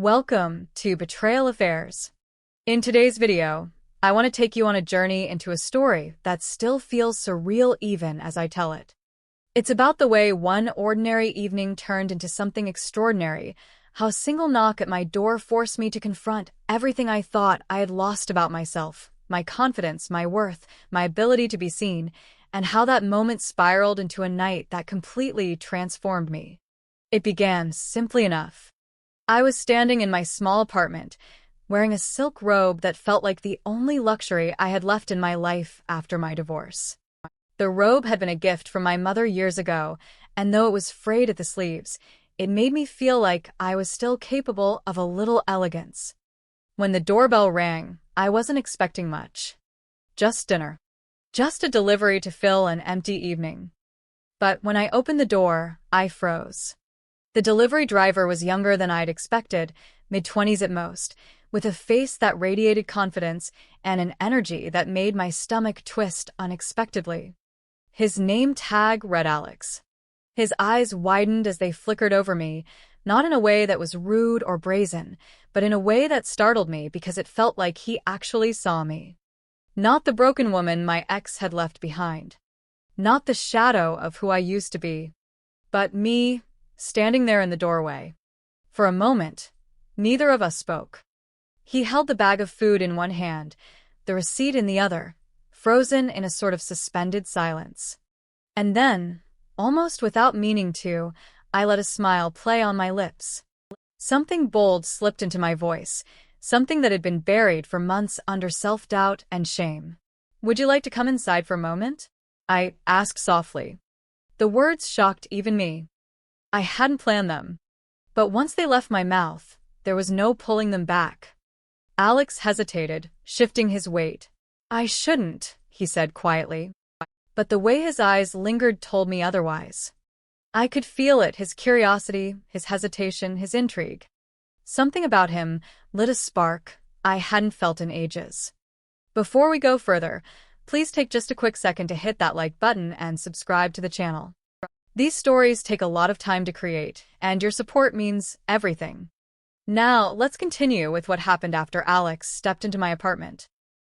Welcome to Betrayal Affairs. In today's video, I want to take you on a journey into a story that still feels surreal even as I tell it. It's about the way one ordinary evening turned into something extraordinary, how a single knock at my door forced me to confront everything I thought I had lost about myself, my confidence, my worth, my ability to be seen, and how that moment spiraled into a night that completely transformed me. It began simply enough. I was standing in my small apartment, wearing a silk robe that felt like the only luxury I had left in my life after my divorce. The robe had been a gift from my mother years ago, and though it was frayed at the sleeves, it made me feel like I was still capable of a little elegance. When the doorbell rang, I wasn't expecting much. Just dinner. Just a delivery to fill an empty evening. But when I opened the door, I froze. The delivery driver was younger than I'd expected, mid-20s at most, with a face that radiated confidence and an energy that made my stomach twist unexpectedly. His name tag read Alex. His eyes widened as they flickered over me, not in a way that was rude or brazen, but in a way that startled me because it felt like he actually saw me. Not the broken woman my ex had left behind. Not the shadow of who I used to be. But me, standing there in the doorway. For a moment, neither of us spoke. He held the bag of food in one hand, the receipt in the other, frozen in a sort of suspended silence. And then, almost without meaning to, I let a smile play on my lips. Something bold slipped into my voice, something that had been buried for months under self-doubt and shame. "Would you like to come inside for a moment?" I asked softly. The words shocked even me. I hadn't planned them. But once they left my mouth, there was no pulling them back. Alex hesitated, shifting his weight. "I shouldn't," he said quietly. But the way his eyes lingered told me otherwise. I could feel it, his curiosity, his hesitation, his intrigue. Something about him lit a spark I hadn't felt in ages. Before we go further, please take just a quick second to hit that like button and subscribe to the channel. These stories take a lot of time to create, and your support means everything. Now, let's continue with what happened after Alex stepped into my apartment.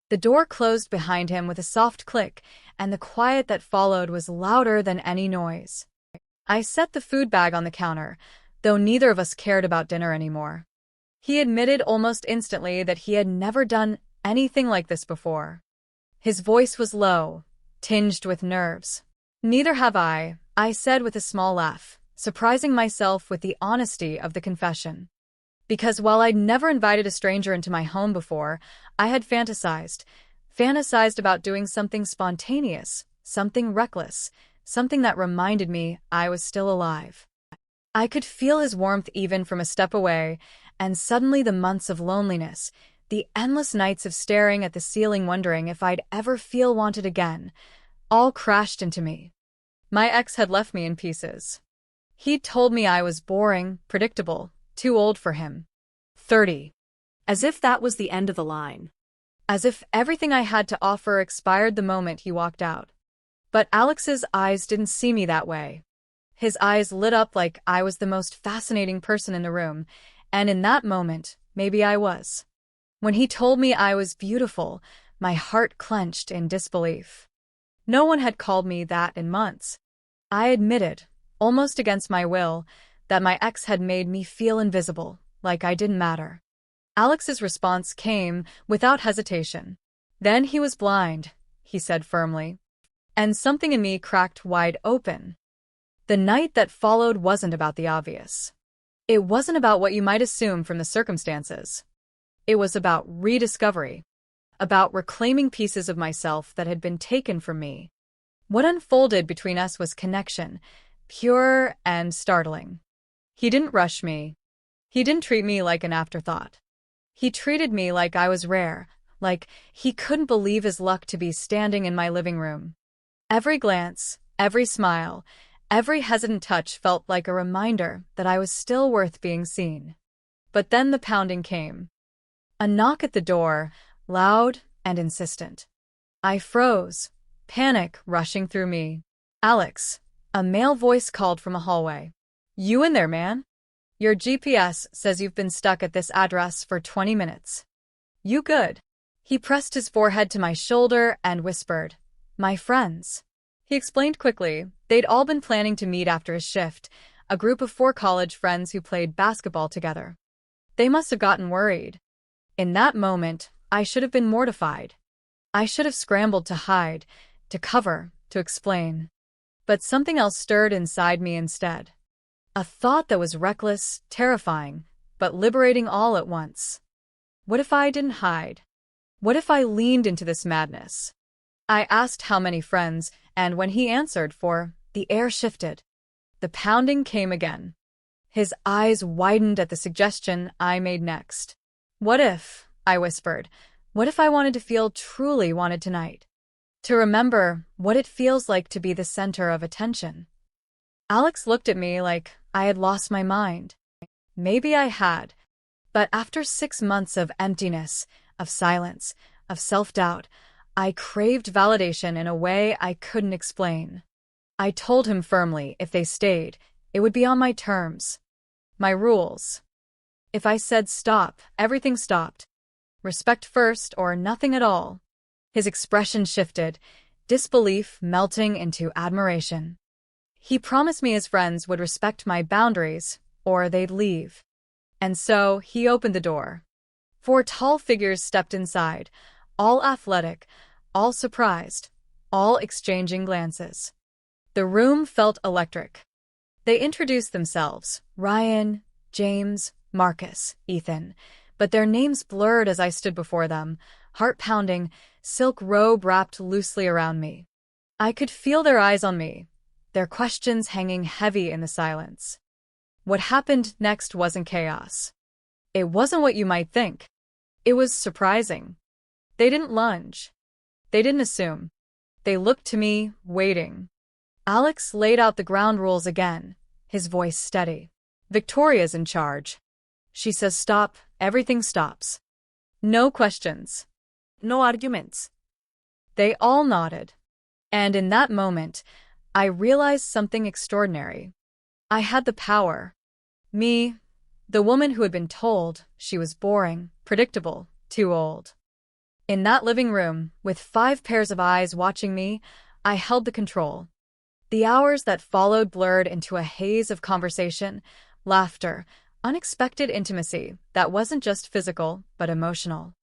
The door closed behind him with a soft click, and the quiet that followed was louder than any noise. I set the food bag on the counter, though neither of us cared about dinner anymore. He admitted almost instantly that he had never done anything like this before. His voice was low, tinged with nerves. "Neither have I said with a small laugh, surprising myself with the honesty of the confession. Because while I'd never invited a stranger into my home before, I had fantasized about doing something spontaneous, something reckless, something that reminded me I was still alive. I could feel his warmth even from a step away, and suddenly the months of loneliness, the endless nights of staring at the ceiling wondering if I'd ever feel wanted again, all crashed into me. My ex had left me in pieces. He'd told me I was boring, predictable, too old for him. 30. As if that was the end of the line. As if everything I had to offer expired the moment he walked out. But Alex's eyes didn't see me that way. His eyes lit up like I was the most fascinating person in the room, and in that moment, maybe I was. When he told me I was beautiful, my heart clenched in disbelief. No one had called me that in months. I admitted, almost against my will, that my ex had made me feel invisible, like I didn't matter. Alex's response came without hesitation. "Then he was blind," he said firmly. And something in me cracked wide open. The night that followed wasn't about the obvious. It wasn't about what you might assume from the circumstances. It was about rediscovery. About reclaiming pieces of myself that had been taken from me. What unfolded between us was connection, pure and startling. He didn't rush me. He didn't treat me like an afterthought. He treated me like I was rare, like he couldn't believe his luck to be standing in my living room. Every glance, every smile, every hesitant touch felt like a reminder that I was still worth being seen. But then the pounding came. A knock at the door, loud and insistent. I froze, panic rushing through me. "Alex," a male voice called from a hallway. "You in there, man?" Your GPS says you've been stuck at this address for 20 minutes. You good? He pressed his forehead to my shoulder and whispered, "My friends." He explained quickly. They'd all been planning to meet after his shift, a group of 4 college friends who played basketball together. They must have gotten worried. In that moment, I should have been mortified. I should have scrambled to hide, to cover, to explain. But something else stirred inside me instead. A thought that was reckless, terrifying, but liberating all at once. What if I didn't hide? What if I leaned into this madness? I asked how many friends, and when he answered the air shifted. The pounding came again. His eyes widened at the suggestion I made next. What if, I whispered, what if I wanted to feel truly wanted tonight? To remember what it feels like to be the center of attention. Alex looked at me like I had lost my mind. Maybe I had. But after 6 months of emptiness, of silence, of self-doubt, I craved validation in a way I couldn't explain. I told him firmly if they stayed, it would be on my terms. My rules. If I said stop, everything stopped. Respect first or nothing at all. His expression shifted, disbelief melting into admiration. He promised me his friends would respect my boundaries, or they'd leave. And so he opened the door. 4 tall figures stepped inside, all athletic, all surprised, all exchanging glances. The room felt electric. They introduced themselves, Ryan, James, Marcus, Ethan, but their names blurred as I stood before them, heart-pounding, silk robe wrapped loosely around me. I could feel their eyes on me, their questions hanging heavy in the silence. What happened next wasn't chaos. It wasn't what you might think. It was surprising. They didn't lunge. They didn't assume. They looked to me, waiting. Alex laid out the ground rules again, his voice steady. Victoria's in charge. She says stop, everything stops. No questions. No arguments. They all nodded. And in that moment, I realized something extraordinary. I had the power. Me, the woman who had been told she was boring, predictable, too old. In that living room, with 5 pairs of eyes watching me, I held the control. The hours that followed blurred into a haze of conversation, laughter, unexpected intimacy that wasn't just physical, but emotional.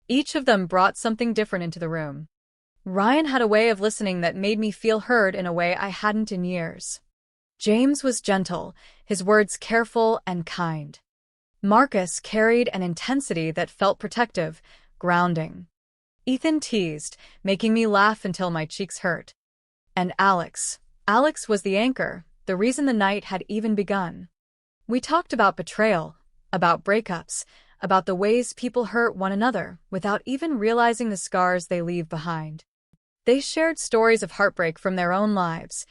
Each of them brought something different into the room. Ryan had a way of listening that made me feel heard in a way I hadn't in years. James was gentle, his words careful and kind. Marcus carried an intensity that felt protective, grounding. Ethan teased, making me laugh until my cheeks hurt. And Alex was the anchor, the reason the night had even begun. We talked about betrayal, about breakups, about the ways people hurt one another without even realizing the scars they leave behind. They shared stories of heartbreak from their own lives,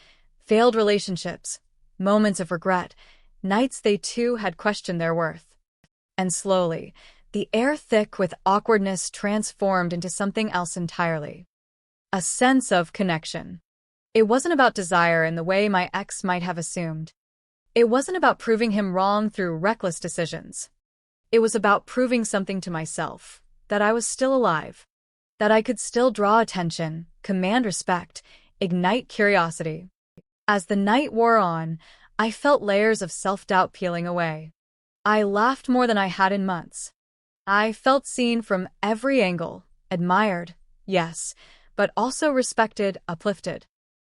failed relationships, moments of regret, nights they too had questioned their worth. And slowly, the air thick with awkwardness transformed into something else entirely. A sense of connection. It wasn't about desire in the way my ex might have assumed. It wasn't about proving him wrong through reckless decisions. It was about proving something to myself, that I was still alive, that I could still draw attention, command respect, ignite curiosity. As the night wore on, I felt layers of self-doubt peeling away. I laughed more than I had in months. I felt seen from every angle, admired, yes, but also respected, uplifted.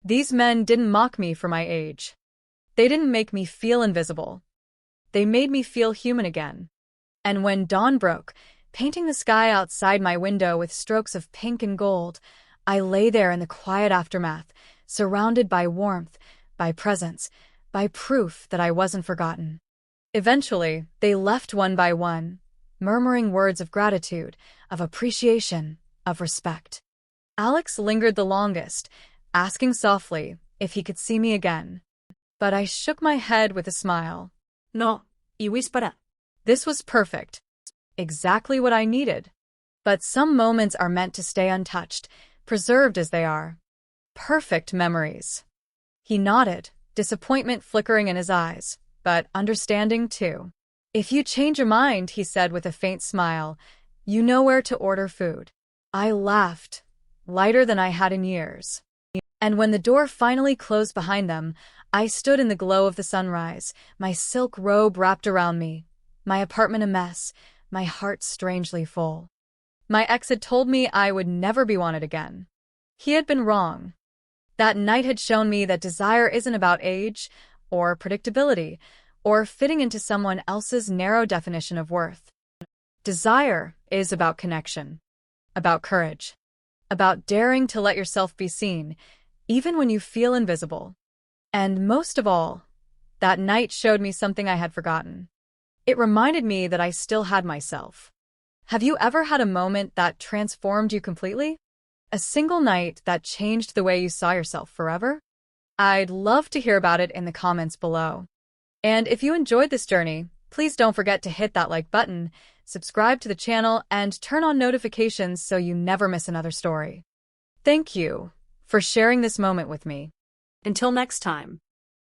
These men didn't mock me for my age. They didn't make me feel invisible. They made me feel human again. And when dawn broke, painting the sky outside my window with strokes of pink and gold, I lay there in the quiet aftermath, surrounded by warmth, by presence, by proof that I wasn't forgotten. Eventually, they left one by one, murmuring words of gratitude, of appreciation, of respect. Alex lingered the longest, asking softly if he could see me again. But I shook my head with a smile. No, y whispered. This was perfect. Exactly what I needed. But some moments are meant to stay untouched, preserved as they are. Perfect memories. He nodded, disappointment flickering in his eyes, but understanding too. "If you change your mind," he said with a faint smile, "you know where to order food." I laughed, lighter than I had in years. And when the door finally closed behind them, I stood in the glow of the sunrise, my silk robe wrapped around me, my apartment a mess, my heart strangely full. My ex had told me I would never be wanted again. He had been wrong. That night had shown me that desire isn't about age, or predictability, or fitting into someone else's narrow definition of worth. Desire is about connection, about courage, about daring to let yourself be seen, even when you feel invisible. And most of all, that night showed me something I had forgotten. It reminded me that I still had myself. Have you ever had a moment that transformed you completely? A single night that changed the way you saw yourself forever? I'd love to hear about it in the comments below. And if you enjoyed this journey, please don't forget to hit that like button, subscribe to the channel, and turn on notifications so you never miss another story. Thank you for sharing this moment with me. Until next time.